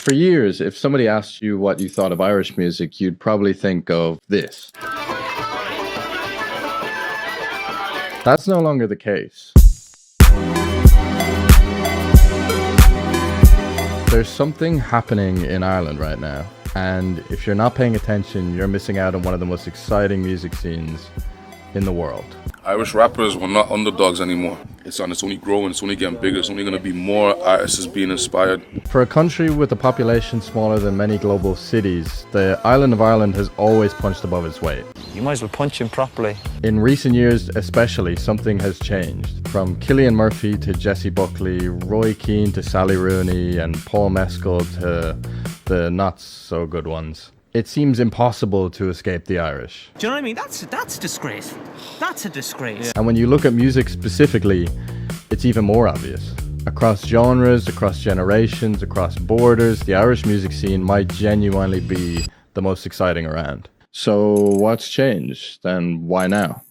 For years, if somebody asked you what you thought of Irish music, you'd probably think of this. That's no longer the case. There's something happening in Ireland right now, and if you're not paying attention, you're missing out on one of the most exciting music scenes in the world. Irish rappers were not underdogs anymore. It's only growing, it's only getting bigger, it's only going to be more artists being inspired. For a country with a population smaller than many global cities, the island of Ireland has always punched above its weight. You might as well punch him properly. In recent years especially, something has changed. From Cillian Murphy to Jessie Buckley, Roy Keane to Sally Rooney, and Paul Mescal to the not-so-good ones. It seems impossible to escape the Irish. Do you know what I mean? That's disgraceful. That's a disgrace. And when you look at music specifically, it's even more obvious. Across genres, across generations, across borders, the Irish music scene might genuinely be the most exciting around. So what's changed, and why now?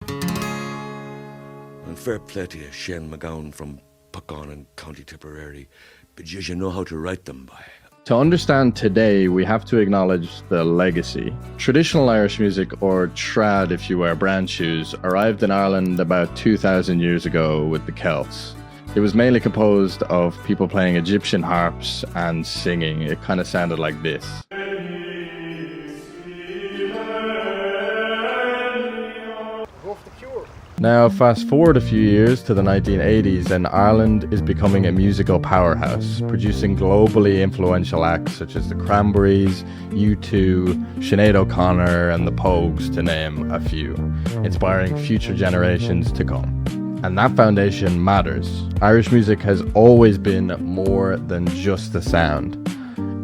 And fair play to you, Shane McGowan from Puckon in County Tipperary, but you know how to write them by. To understand today, we have to acknowledge the legacy. Traditional Irish music, or trad if you wear brand shoes, arrived in Ireland about 2,000 years ago with the Celts. It was mainly composed of people playing Egyptian harps and singing. It kind of sounded like this. Now, fast forward a few years to the 1980s, and Ireland is becoming a musical powerhouse, producing globally influential acts such as the Cranberries, U2, Sinead O'Connor, and the Pogues, to name a few, inspiring future generations to come. And that foundation matters. Irish music has always been more than just the sound.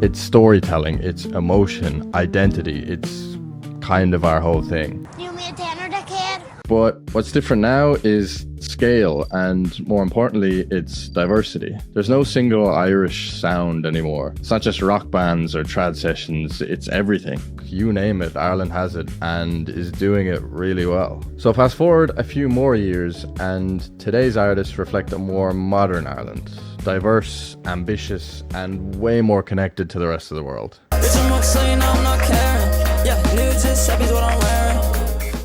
It's storytelling, it's emotion, identity, it's kind of our whole thing. You mean Tanner the kid? But what's different now is scale, and more importantly, it's diversity. There's no single Irish sound anymore. It's not just rock bands or trad sessions, it's everything. You name it, Ireland has it and is doing it really well. So fast forward a few more years, and today's artists reflect a more modern Ireland. Diverse, ambitious, and way more connected to the rest of the world.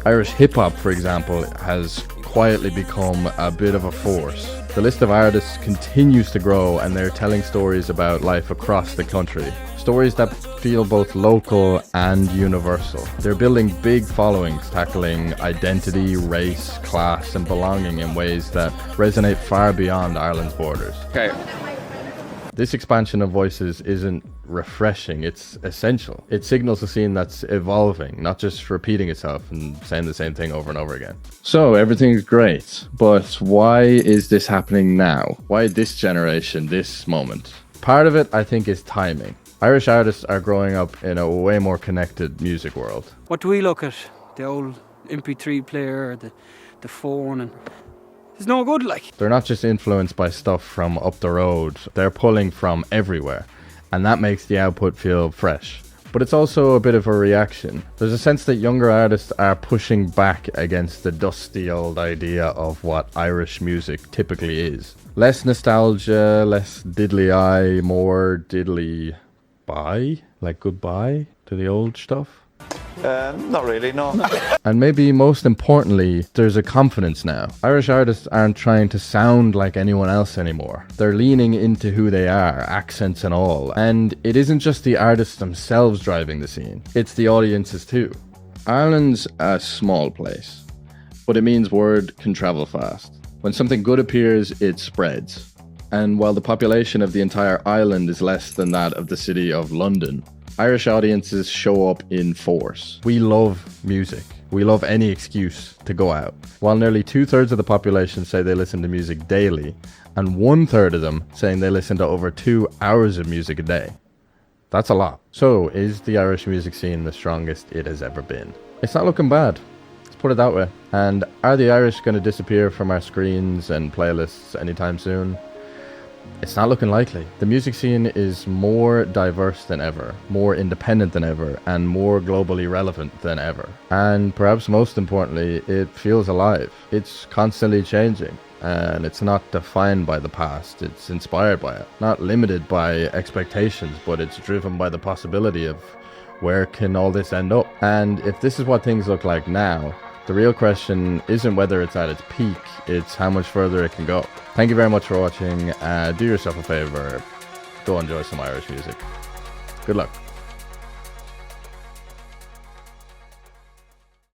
Irish hip-hop, for example, has quietly become a bit of a force. The list of artists continues to grow, and they're telling stories about life across the country. Stories that feel both local and universal. They're building big followings, tackling identity, race, class, and belonging in ways that resonate far beyond Ireland's borders. Okay. This expansion of voices isn't refreshing, it's essential. It signals a scene that's evolving, not just repeating itself and saying the same thing over and over again. So everything's great, but why is this happening now? Why this generation, this moment? Part of it, I think, is timing. Irish artists are growing up in a way more connected music world. What do we look at? The old MP3 player, the phone, and it's no good, like. They're not just influenced by stuff from up the road, they're pulling from everywhere, and that makes the output feel fresh. But it's also a bit of a reaction. There's a sense that younger artists are pushing back against the dusty old idea of what Irish music typically is. Less nostalgia, less diddly-eye, more diddly-bye, like goodbye to the old stuff. Not really, no. And maybe most importantly, there's a confidence now. Irish artists aren't trying to sound like anyone else anymore. They're leaning into who they are, accents and all. And it isn't just the artists themselves driving the scene, it's the audiences too. Ireland's a small place, but it means word can travel fast. When something good appears, it spreads. And while the population of the entire island is less than that of the city of London, Irish audiences show up in force. We love music. We love any excuse to go out. While nearly 2/3 of the population say they listen to music daily, and 1/3 of them saying they listen to over 2 hours of music a day. That's a lot. So, is the Irish music scene the strongest it has ever been? It's not looking bad. Let's put it that way. And are the Irish going to disappear from our screens and playlists anytime soon? It's not looking likely. The music scene is more diverse than ever, more independent than ever, and more globally relevant than ever. And perhaps most importantly, it feels alive. It's constantly changing. and it's not defined by the past, it's inspired by it. Not limited by expectations, but it's driven by the possibility of where can all this end up. And if this is what things look like now, the real question isn't whether it's at its peak, it's how much further it can go. Thank you very much for watching. Do yourself a favour, go enjoy some Irish music. Good luck.